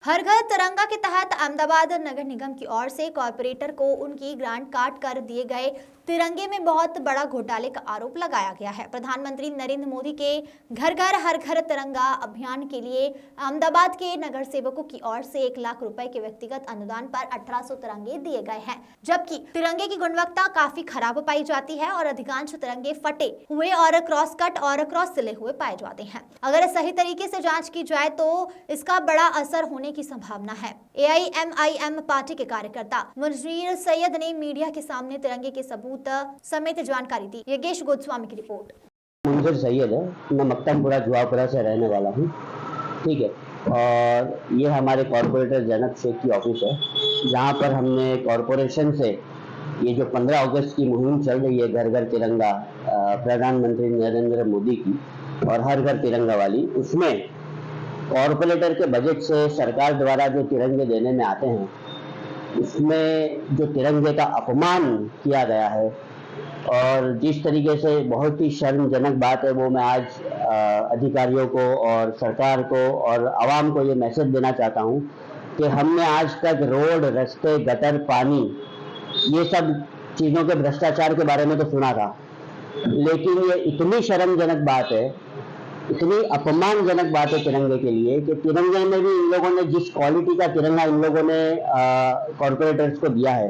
हर घर तिरंगा के तहत अहमदाबाद नगर निगम की ओर से कॉरपोरेटर को उनकी ग्रांट काट कर दिए गए तिरंगे में बहुत बड़ा घोटाले का आरोप लगाया गया है। प्रधानमंत्री नरेंद्र मोदी के घर घर हर घर तिरंगा अभियान के लिए अहमदाबाद के नगर सेवकों की ओर से 1 लाख रुपए के व्यक्तिगत अनुदान पर 1800 तिरंगे दिए गए हैं, जबकि तिरंगे की गुणवत्ता काफी खराब पाई जाती है और अधिकांश तिरंगे फटे हुए और क्रॉस कट और क्रॉस सिले हुए पाए जाते हैं। अगर सही तरीके से जाँच की जाए तो इसका बड़ा असर होने की संभावना है। AIMIM पार्टी के कार्यकर्ता मुनीर सैयद ने मीडिया के सामने तिरंगे के सबूत समेत जानकारी दी। योगेश गोस्वामी की रिपोर्ट। मुनीर सैयद है, मैं मक्तमपुरा जुआपुरा से रहने वाला हूँ। ठीक है, और ये हमारे कॉरपोरेटर जनक शेख की ऑफिस है, जहाँ पर हमने कॉरपोरेशन से ये जो 15 अगस्त की मुहिम चल रही है घर घर तिरंगा, प्रधानमंत्री नरेंद्र मोदी की और हर घर तिरंगा वाली, उसमें कॉरपोरेटर के बजट से सरकार द्वारा जो तिरंगे देने में आते हैं, उसमें जो तिरंगे का अपमान किया गया है और जिस तरीके से बहुत ही शर्मजनक बात है, वो मैं आज अधिकारियों को और सरकार को और आवाम को ये मैसेज देना चाहता हूँ कि हमने आज तक रोड, रास्ते, गटर, पानी, ये सब चीज़ों के भ्रष्टाचार के बारे में तो सुना था, लेकिन ये इतनी शर्मजनक बात है, इतनी अपमानजनक बात है तिरंगे के लिए कि तिरंगे में भी इन लोगों ने जिस क्वालिटी का तिरंगा इन लोगों ने कॉरपोरेटर्स को दिया है,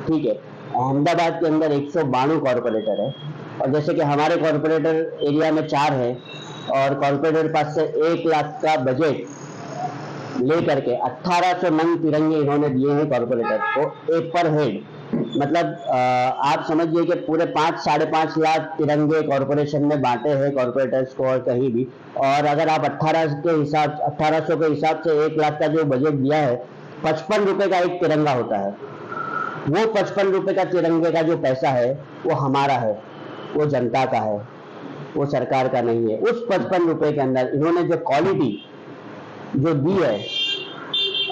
ठीक है, अहमदाबाद के अंदर 192 कॉरपोरेटर है और जैसे कि हमारे कॉरपोरेटर एरिया में 4 है और कॉरपोरेटर पास से 1 लाख का बजट लेकर के 1800 नंग तिरंगे इन्होंने दिए हैं कॉरपोरेटर्स को, एक पर हेड। मतलब आप समझिए कि पूरे 5-5.5 लाख तिरंगे कॉरपोरेशन में बांटे हैं कॉरपोरेटर्स को और कहीं भी, और अगर आप 1800 के हिसाब से 1 लाख का जो बजट दिया है, 55 रुपए का एक तिरंगा होता है। वो 55 रुपए का तिरंगे का जो पैसा है वो हमारा है, वो जनता का है, वो सरकार का नहीं है। उस 55 रुपए के अंदर इन्होंने जो क्वालिटी जो दी है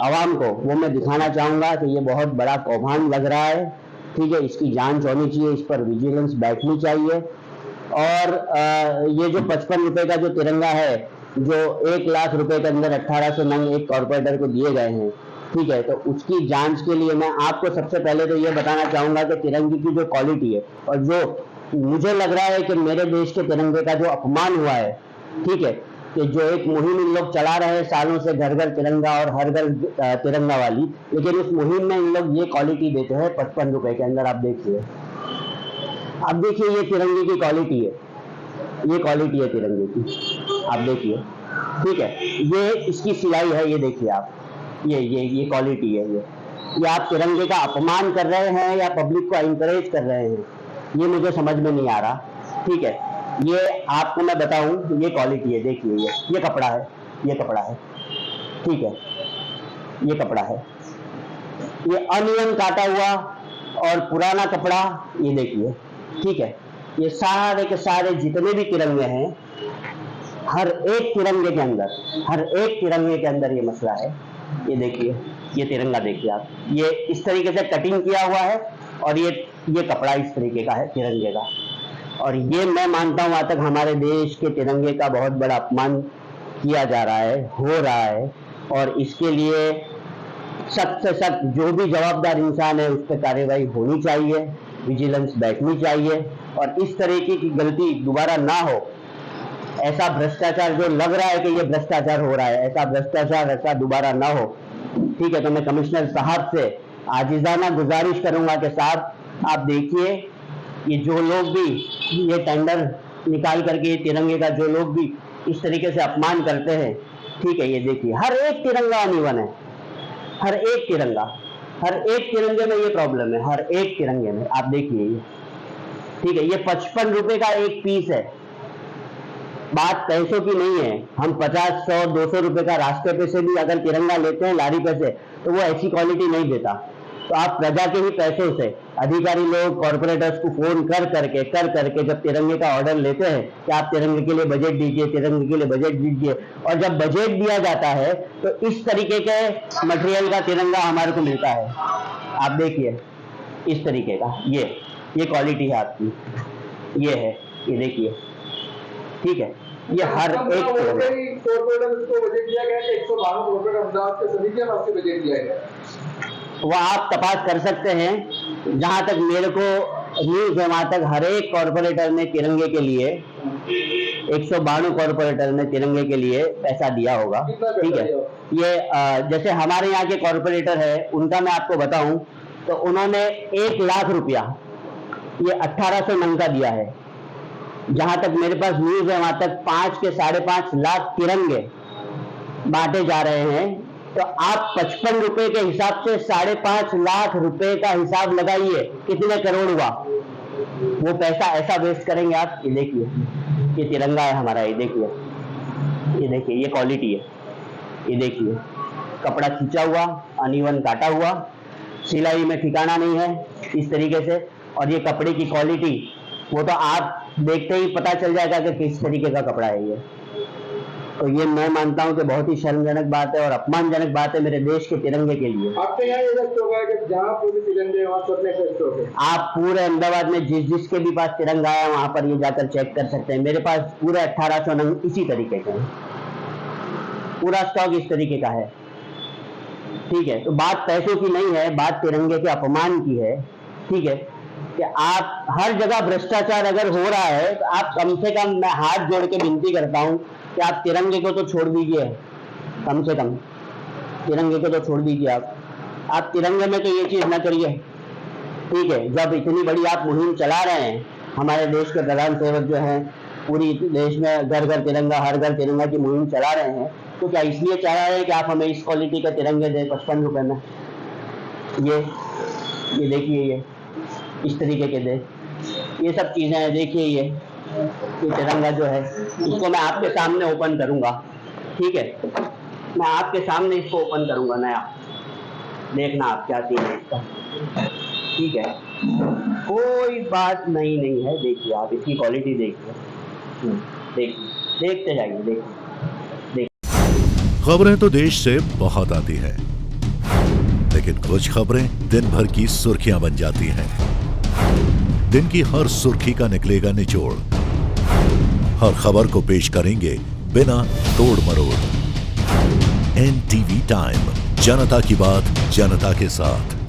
आवाम को, वो मैं दिखाना चाहूँगा कि ये बहुत बड़ा कौभांड लग रहा है। ठीक है, इसकी जांच होनी चाहिए, इस पर विजिलेंस बैठनी चाहिए। और ये जो 55 रुपए का जो तिरंगा है, जो 1 लाख रुपए के अंदर 1800 नंग एक कॉरपोरेटर को दिए गए हैं, ठीक है, तो उसकी जांच के लिए मैं आपको सबसे पहले तो ये बताना चाहूँगा कि तिरंगे की जो क्वालिटी है और जो मुझे लग रहा है कि मेरे देश के तिरंगे का जो अपमान हुआ है, ठीक है, कि जो एक मुहिम इन लोग चला रहे हैं सालों से, घर घर तिरंगा और हर घर तिरंगा वाली, लेकिन उस मुहिम में इन लोग ये क्वालिटी देते हैं 55 रुपए के अंदर। आप देखिए, अब देखिए, ये तिरंगे की क्वालिटी है, ये क्वालिटी है तिरंगे की, आप देखिए, ठीक है, ये इसकी सिलाई है, ये देखिए आप, ये क्वालिटी है। ये आप तिरंगे का अपमान कर रहे हैं या पब्लिक को इंकरेज कर रहे हैं, ये मुझे समझ में नहीं आ रहा। ठीक है, ये आपको मैं बताऊं, ये क्वालिटी है, देखिए, ये कपड़ा है, ये कपड़ा है, ठीक है, ये कपड़ा है, ये अनियन काटा हुआ और पुराना कपड़ा, ये देखिए, ठीक है, ये सारे के सारे जितने भी तिरंगे हैं, हर एक तिरंगे के अंदर, हर एक तिरंगे के अंदर ये मसला है। ये देखिए, ये तिरंगा देखिए आप, ये इस तरीके से कटिंग किया हुआ है और ये कपड़ा इस तरीके का है तिरंगे का, और ये मैं मानता हूं आज तक हमारे देश के तिरंगे का बहुत बड़ा अपमान किया जा रहा है, हो रहा है, और इसके लिए सख्त से सख्त जो भी जवाबदार इंसान है उस पर कार्रवाई होनी चाहिए, विजिलेंस बैठनी चाहिए और इस तरीके की गलती दोबारा ना हो। ऐसा भ्रष्टाचार जो लग रहा है कि ये भ्रष्टाचार हो रहा है, ऐसा भ्रष्टाचार ऐसा दोबारा ना हो। ठीक है, तो मैं कमिश्नर साहब से आजिज़ाना गुजारिश करूंगा कि साहब आप देखिए, ये जो लोग भी ये टेंडर निकाल करके ये तिरंगे का जो लोग भी इस तरीके से अपमान करते हैं, ठीक है, ये देखिए, हर एक तिरंगा अनइवन है, हर एक तिरंगा, हर एक तिरंगे में ये प्रॉब्लम है, हर एक तिरंगे में आप देखिए ये, ठीक है, ये 55 रुपए का एक पीस है, बात पैसों की नहीं है। हम 50, 100, 200 रुपए का रास्ते पे से भी अगर तिरंगा लेते हैं लारी पे से, तो वो ऐसी क्वालिटी नहीं देता। तो आप प्रजा के ही पैसों से अधिकारी लोग कॉर्पोरेटर्स को फोन कर करके जब तिरंगे का ऑर्डर लेते हैं कि आप तिरंगे के लिए बजट दीजिए, तिरंगे के लिए बजट दीजिए, और जब बजट दिया जाता है तो इस तरीके के मटेरियल का तिरंगा हमारे को मिलता है। आप देखिए, इस तरीके का ये क्वालिटी है आपकी, ये है, ये देखिए, ठीक है, ये हर एक कॉर्पोरेटर को बजट दिया गया कि 192 कॉर्पोरेटर अहमदाबाद के सभी के पास बजट दिया गया, वह आप तपास कर सकते हैं। जहां तक मेरे को न्यूज है वहां तक हर एक कॉर्पोरेटर ने तिरंगे के लिए 192 कॉर्पोरेटर ने तिरंगे के लिए पैसा दिया होगा। ठीक है, ये जैसे हमारे यहाँ के कॉर्पोरेटर है उनका मैं आपको बताऊं तो उन्होंने 1 लाख रुपया ये 1800 नंग का दिया है। जहां तक मेरे पास न्यूज है वहां तक 5 के 5.5 लाख तिरंगे बांटे जा रहे हैं। तो आप 55 रुपए के हिसाब से 5.5 लाख रुपए का हिसाब लगाइए, कितने करोड़ हुआ। वो पैसा ऐसा वेस्ट करेंगे आप। ये देखिए, ये तिरंगा है हमारा, ये देखिए, ये क्वालिटी है। ये देखिए, कपड़ा खींचा हुआ, अनइवन काटा हुआ, सिलाई में ठिकाना नहीं है इस तरीके से। और ये कपड़े की क्वालिटी वो तो आप देखते ही पता चल जाएगा कि किस तरीके का कपड़ा है ये। तो ये मैं मानता हूं कि बहुत ही शर्मजनक बात है और अपमानजनक बात है मेरे देश के तिरंगे के लिए। आपके यहाँ ये होगा कि जहाँ पूरे तिरंगे वहाँ सबने फेस्ट हो गए। आप पूरे अहमदाबाद में जिसके भी पास तिरंगा है वहां पर ये जाकर चेक कर सकते हैं। मेरे पास पूरे 1800 नंग इसी तरीके के हैं, पूरा स्टॉक इस तरीके का है। ठीक है, तो बात पैसों की नहीं है, बात तिरंगे के अपमान की है। ठीक है, कि आप हर जगह भ्रष्टाचार अगर हो रहा है तो आप कम से कम, मैं हाथ जोड़ के विनती करता हूं कि आप तिरंगे को तो छोड़ दीजिए, कम से कम तिरंगे को तो छोड़ दीजिए। आप तिरंगे में तो ये चीज ना करिए। ठीक है, जब इतनी बड़ी आप मुहिम चला रहे हैं, हमारे देश के प्रधान सेवक जो हैं पूरी देश में घर घर तिरंगा, हर घर तिरंगा की मुहिम चला रहे हैं, तो क्या इसलिए चाह रहे हैं कि आप हमें इस क्वालिटी के तिरंगे दें 55 रुपए में। ये देखिए, ये इस तरीके के दे, ये सब चीजें हैं। देखिए, ये तिरंगा जो है इसको मैं आपके सामने ओपन करूंगा। ठीक है, मैं आपके सामने इसको ओपन करूंगा नया, देखना आप क्या सीन है इसका। ठीक है, कोई बात नहीं है। देखिए, आप इसकी क्वालिटी देखिए, देखते जाइए। देखिए, खबरें तो देश से बहुत आती हैं, लेकिन कुछ खबरें दिन भर की सुर्खियां बन जाती हैं। दिन की हर सुर्खी का निकलेगा निचोड़, हर खबर को पेश करेंगे बिना तोड़ मरोड़। NTV टाइम, जनता की बात जनता के साथ।